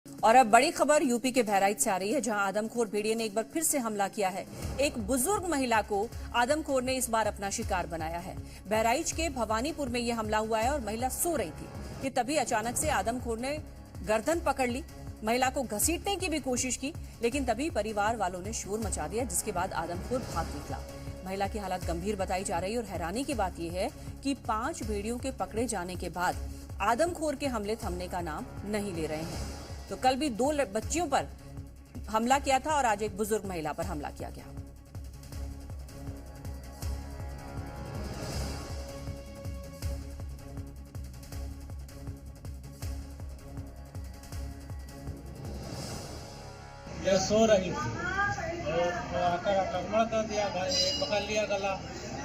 और अब बड़ी खबर यूपी के बहराइच से आ रही है, जहां आदमखोर भेड़िए ने एक बार फिर से हमला किया है। एक बुजुर्ग महिला को आदमखोर ने इस बार अपना शिकार बनाया है। बहराइच के भवानीपुर में यह हमला हुआ है और महिला सो रही थी कि तभी अचानक से आदमखोर ने गर्दन पकड़ ली। महिला को घसीटने की भी कोशिश की, लेकिन तभी परिवार वालों ने शोर मचा दिया, जिसके बाद आदमखोर भाग निकला। महिला की हालत गंभीर बताई जा रही है और हैरानी की बात यह है कि 5 भेड़ियों के पकड़े जाने के बाद आदमखोर के हमले थमने का नाम नहीं ले रहे हैं। तो कल भी 2 बच्चियों पर हमला किया था और आज एक बुजुर्ग महिला पर हमला किया गया। ये सो रही थी और आकर आक्रमण कर दिया, पकड़ लिया गला।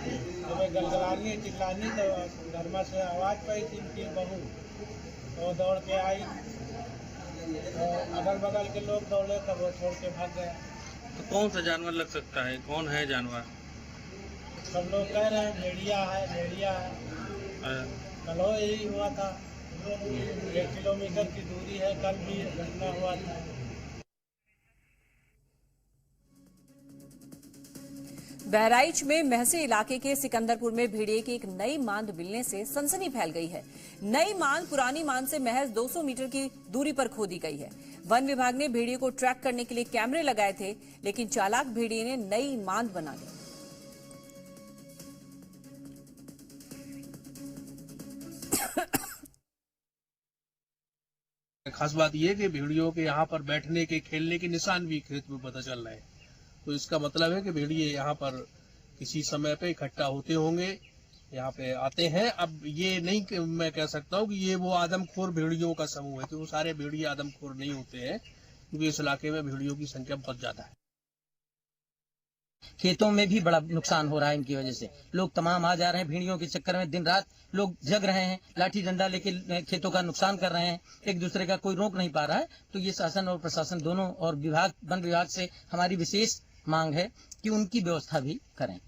जब गलगलानी चिल्लानी तो घर में से आवाज़ पाई थी इनकी बहू, तो दौड़ के आई। अगल बगल के लोग दौड़े तब वो छोड़ के भाग गया। तो कौन सा जानवर लग सकता है, कौन है जानवर? सब लोग कह रहे हैं भेड़िया है, भेड़िया है। कल यही हुआ था, 1 किलोमीटर की दूरी है, कल भी घटना हुआ था। बहराइच में महसे इलाके के सिकंदरपुर में भेड़िए की एक नई मांद मिलने से सनसनी फैल गई है। नई मांद पुरानी मांद से महज 200 मीटर की दूरी पर खोदी गई है। वन विभाग ने भेड़िए को ट्रैक करने के लिए कैमरे लगाए थे, लेकिन चालाक भेड़िए ने नई मांद बना ली। खास बात यह कि भेड़ियों के यहाँ पर बैठने के, खेलने के निशान भी खेत में पता चल रहे हैं। तो इसका मतलब है कि भेड़िए यहाँ पर किसी समय पे इकट्ठा होते होंगे, यहाँ पे आते हैं। अब ये नहीं मैं कह सकता हूँ कि ये वो आदमखोर भेड़ियों का समूह है, तो वो सारे भेड़िए आदमखोर नहीं होते हैं, क्योंकि इस इलाके में भेड़ियों की संख्या बहुत ज्यादा है। खेतों में भी बड़ा नुकसान हो रहा है इनकी वजह से। लोग तमाम आ जा रहे हैं भेड़ियों के चक्कर में, दिन रात लोग जग रहे हैं, लाठी डंडा लेके खेतों का नुकसान कर रहे हैं, एक दूसरे का कोई रोक नहीं पा रहा है। तो ये शासन और प्रशासन दोनों और विभाग, वन विभाग से हमारी विशेष मांग है कि उनकी व्यवस्था भी करें।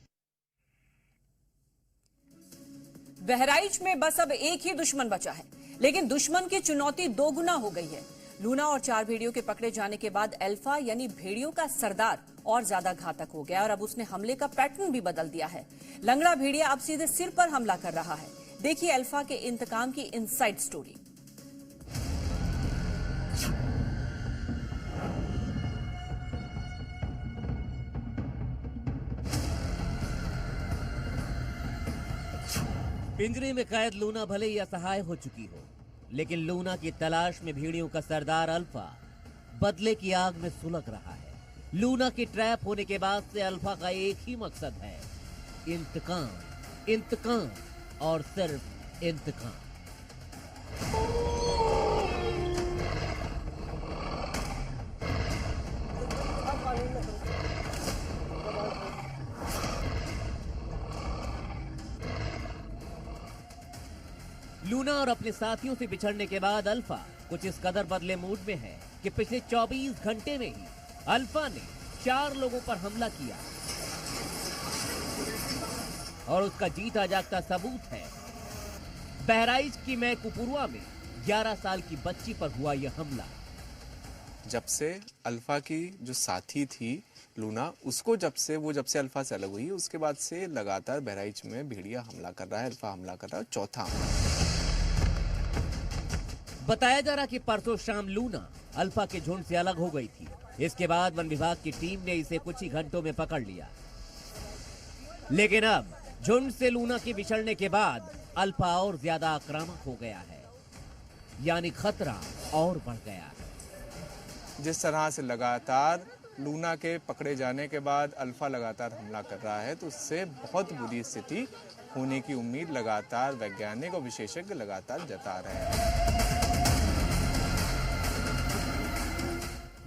बहराइच में बस अब एक ही दुश्मन बचा है, लेकिन दुश्मन की चुनौती 2 गुना हो गई है। लूना और 4 भेड़ियों के पकड़े जाने के बाद अल्फा यानी भेड़ियों का सरदार और ज्यादा घातक हो गया और अब उसने हमले का पैटर्न भी बदल दिया है। लंगड़ा भेड़िया अब सीधे सिर पर हमला कर रहा है। देखिए अल्फा के इंतकाम की इनसाइड स्टोरी। पिंजरे में कैद लूना भले ही असहाय हो चुकी हो, लेकिन लूना की तलाश में भेड़ियों का सरदार अल्फा बदले की आग में सुलग रहा है। लूना के ट्रैप होने के बाद से अल्फा का एक ही मकसद है, इंतकाम, इंतकाम और सिर्फ इंतकाम। लूना और अपने साथियों से बिछड़ने के बाद अल्फा कुछ इस कदर बदले मूड में है कि पिछले 24 घंटे में ही अल्फा ने 4 लोगों पर हमला किया और उसका जीता जागता सबूत है बहराइच की मैकुपुरवा में 11 साल की बच्ची पर हुआ यह हमला। जब से अल्फा की जो साथी थी लूना, उसको जब से अल्फा से अलग हुई, उसके बाद से लगातार बहराइच में भेड़िया हमला कर रहा है, अल्फा हमला कर रहा है, चौथा हमला। बताया जा रहा कि परसों शाम लूना अल्फा के झुंड से अलग हो गई थी। इसके बाद वन विभाग की टीम ने इसे कुछ ही घंटों में पकड़ लिया, लेकिन अब झुंड से लूना के बिछड़ने के बाद अल्फा और ज्यादा आक्रामक हो गया है, यानी खतरा और बढ़ गया है। जिस तरह से लगातार लूना के पकड़े जाने के बाद अल्फा लगातार हमला कर रहा है, तो उससे बहुत बुरी स्थिति होने की उम्मीद लगातार वैज्ञानिक और विशेषज्ञ लगातार जता रहे हैं।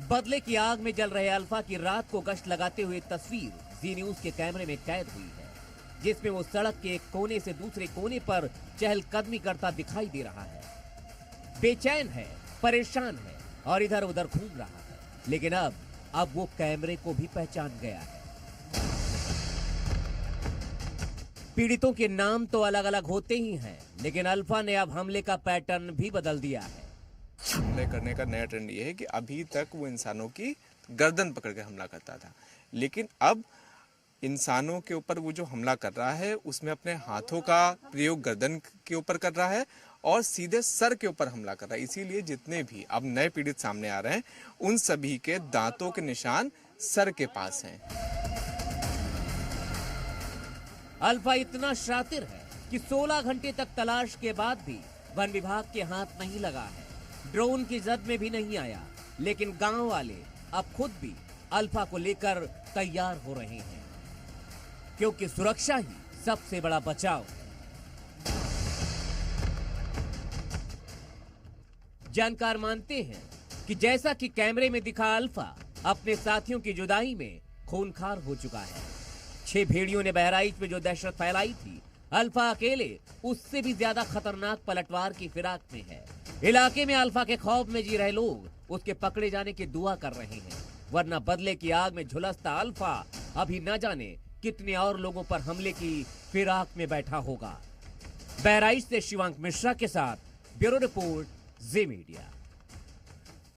बदले की आग में जल रहे अल्फा की रात को गश्त लगाते हुए तस्वीर जी न्यूज के कैमरे में कैद हुई है, जिसमें वो सड़क के एक कोने से दूसरे कोने पर चहलकदमी करता दिखाई दे रहा है। बेचैन है, परेशान है और इधर उधर घूम रहा है, लेकिन अब वो कैमरे को भी पहचान गया है। पीड़ितों के नाम तो अलग अलग होते ही हैं, लेकिन अल्फा ने अब हमले का पैटर्न भी बदल दिया है। हमले करने का नया ट्रेंड ये है कि अभी तक वो इंसानों की गर्दन पकड़ के हमला करता था, लेकिन अब इंसानों के ऊपर वो जो हमला कर रहा है उसमें अपने हाथों का प्रयोग गर्दन के ऊपर कर रहा है और सीधे सर के ऊपर हमला कर रहा है। इसीलिए जितने भी अब नए पीड़ित सामने आ रहे हैं उन सभी के दांतों के निशान सर के पास हैं। अल्फा इतना शातिर है कि 16 घंटे तक तलाश के बाद भी वन विभाग के हाथ नहीं लगा है, ड्रोन की जद में भी नहीं आया, लेकिन गांव वाले अब खुद भी अल्फा को लेकर तैयार हो रहे हैं, क्योंकि सुरक्षा ही सबसे बड़ा बचाव। जानकार मानते हैं कि जैसा कि कैमरे में दिखा अल्फा अपने साथियों की जुदाई में खूंखार हो चुका है। 6 भेड़ियों ने बहराइच में जो दहशत फैलाई थी, अल्फा अकेले उससे भी ज्यादा खतरनाक पलटवार की फिराक में है। इलाके में अल्फा के खौफ में जी रहे लोग उसके पकड़े जाने की दुआ कर रहे हैं, वरना बदले की आग में झुलसता अल्फा अभी न जाने कितने और लोगों पर हमले की फिराक में बैठा होगा। बहराइच से शिवांक मिश्रा के साथ ब्यूरो रिपोर्ट, जी मीडिया।